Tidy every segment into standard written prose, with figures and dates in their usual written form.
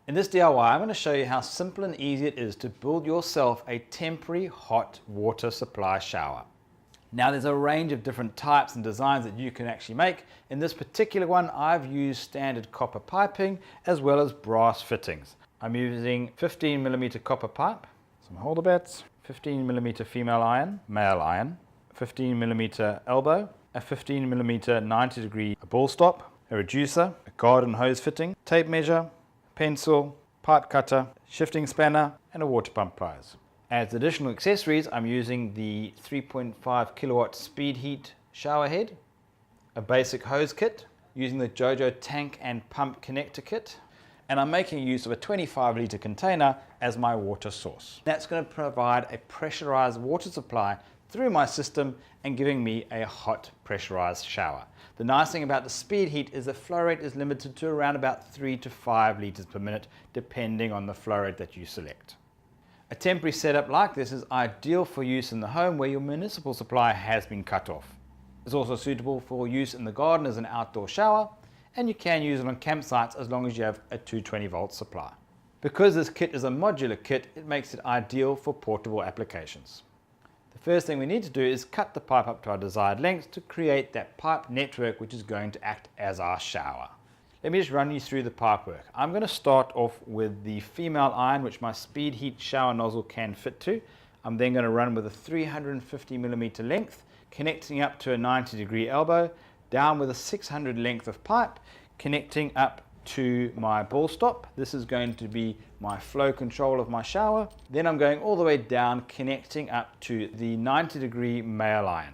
In this DIY, I'm going to show you how simple and easy it is to build yourself a temporary hot water supply shower. Now there's a range of different types and designs that you can actually make. In this particular one, I've used standard copper piping as well as brass fittings. I'm using 15mm copper pipe, some holder bats, 15mm female iron, male iron, 15mm elbow, a 15mm 90-degree ball stop, a reducer, a garden hose fitting, tape measure, pencil, pipe cutter, shifting spanner, and a water pump pliers. As additional accessories, I'm using the 3.5 kilowatt Speedheat shower head, a basic hose kit, using the JoJo tank and pump connector kit, and I'm making use of a 25-litre container as my water source. That's going to provide a pressurized water supply through my system and giving me a hot pressurized shower. The nice thing about the Speedheat is the flow rate is limited to around about 3 to 5 litres per minute, depending on the flow rate that you select. A temporary setup like this is ideal for use in the home where your municipal supply has been cut off. It's also suitable for use in the garden as an outdoor shower, and you can use it on campsites as long as you have a 220 volt supply. Because this kit is a modular kit, it makes it ideal for portable applications. The first thing we need to do is cut the pipe up to our desired length to create that pipe network which is going to act as our shower. Let me just run you through the pipe work. I'm going to start off with the female iron which my Speedheat shower nozzle can fit to. I'm then going to run with a 350mm length, connecting up to a 90-degree elbow, down with a 600 length of pipe, connecting up to my ball stop. This is going to be my flow control of my shower. Then I'm going all the way down, connecting up to the 90-degree male iron.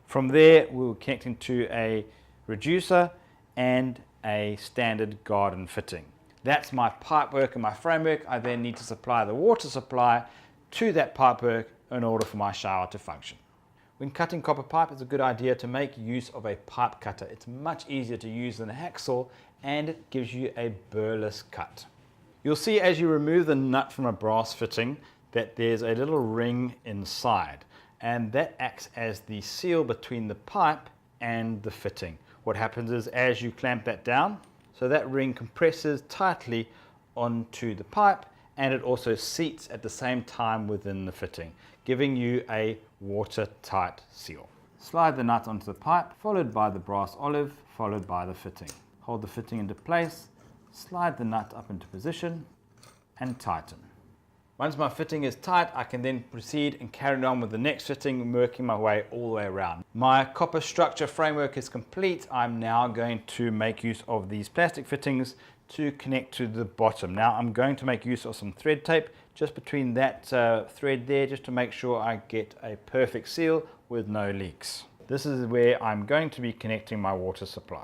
From there, we're connecting to a reducer and a standard garden fitting. That's my pipe work and my framework. I then need to supply the water supply to that pipe work in order for my shower to function. When cutting copper pipe, it's a good idea to make use of a pipe cutter. It's much easier to use than a hacksaw and it gives you a burless cut. You'll see as you remove the nut from a brass fitting that there's a little ring inside, and that acts as the seal between the pipe and the fitting. What happens is as you clamp that down, so that ring compresses tightly onto the pipe and it also seats at the same time within the fitting, giving you a watertight seal. Slide the nut onto the pipe, followed by the brass olive, followed by the fitting. Hold the fitting into place, slide the nut up into position and tighten. Once my fitting is tight, I can then proceed and carry on with the next fitting, working my way all the way around. My copper structure framework is complete. I'm now going to make use of these plastic fittings to connect to the bottom. Now I'm going to make use of some thread tape just between that thread there, just to make sure I get a perfect seal with no leaks. This is where I'm going to be connecting my water supply.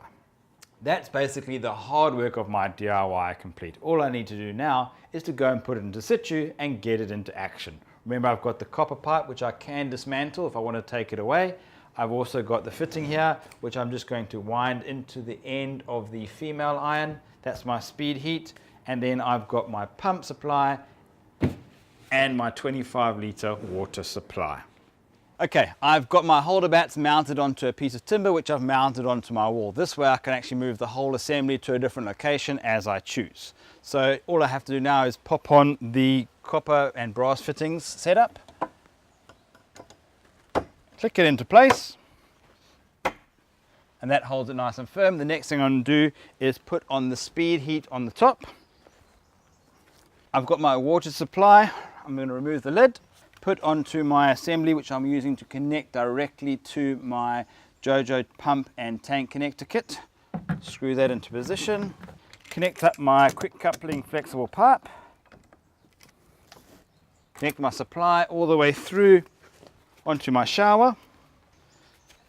That's basically the hard work of my DIY complete. All I need to do now is to go and put it into situ and get it into action. Remember, I've got the copper pipe which I can dismantle if I want to take it away. I've also got the fitting here which I'm just going to wind into the end of the female iron. That's my Speedheat. And then I've got my pump supply and my 25-litre water supply. Okay, I've got my holder bats mounted onto a piece of timber which I've mounted onto my wall. This way I can actually move the whole assembly to a different location as I choose. So all I have to do now is pop on the copper and brass fittings setup, click it into place, and that holds it nice and firm. The next thing I'm going to do is put on the Speedheat on the top. I've got my water supply. I'm going to remove the lid, put onto my assembly which I'm using to connect directly to my JoJo pump and tank connector kit. Screw that into position, connect up my quick coupling flexible pipe, connect my supply all the way through onto my shower,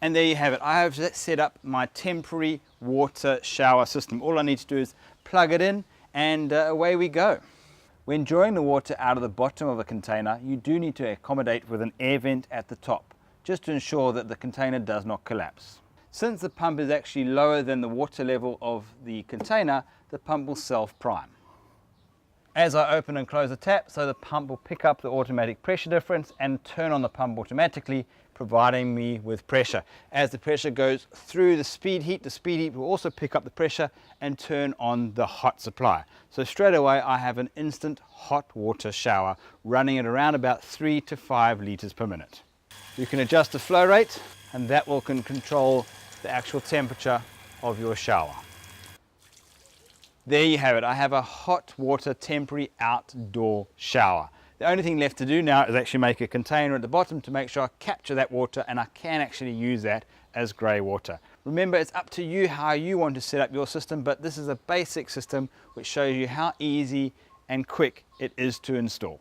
and there you have it. I have set up my temporary water shower system. All I need to do is plug it in and away we go. When drawing the water out of the bottom of a container, you do need to accommodate with an air vent at the top, just to ensure that the container does not collapse. Since the pump is actually lower than the water level of the container, the pump will self-prime. as I open and close the tap, so the pump will pick up the automatic pressure difference and turn on the pump automatically, providing me with pressure. As the pressure goes through the Speedheat will also pick up the pressure and turn on the hot supply. So straight away I have an instant hot water shower running at around about 3 to 5 liters per minute. You can adjust the flow rate, and that will control the actual temperature of your shower. There you have it. I have a hot water temporary outdoor shower. The only thing left to do now is actually make a container at the bottom to make sure I capture that water, and I can actually use that as grey water. Remember, it's up to you how you want to set up your system, but this is a basic system which shows you how easy and quick it is to install.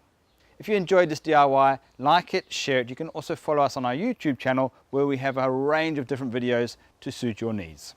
If you enjoyed this DIY, like it, share it. You can also follow us on our YouTube channel where we have a range of different videos to suit your needs.